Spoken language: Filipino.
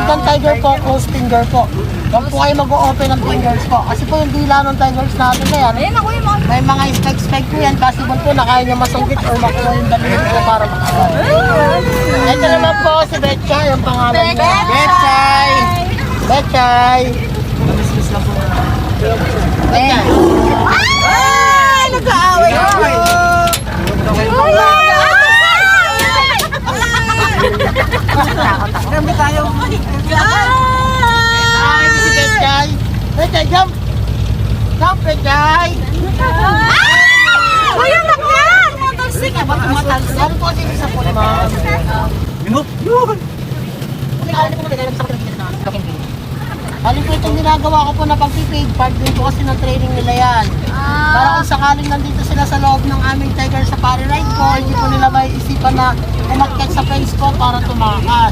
ng tiger po, close finger po. Huwag po kayo mag-o-open ng fingers po. Kasi po yung dila ng tigers natin na yan, may mga spike-spike po yan. Possible po na kaya nyo masungkit or makuha yung dalhin po para makawal. Ito naman po si Betchay, yung pangalan niya. Betchay! Betchay! Namiss-miss lang po. Betchay! Ay! Nag-aaway ko! Grabe tayo. Ay, si Betchay! Betchay, jump! Jump, Betchay! Uy, ang lakyan! Matalsik! Ba't tumatalsik? Ano po kasi isa po naman? Yun! Bali po itong ginagawa ko po na pag-paid, part din po kasi ng training nila yan. Para kung sakaling nandito sila sa loob ng aming tiger safari ride ko, hindi po nila may isipan na umakyat sa fence ko para tumakas.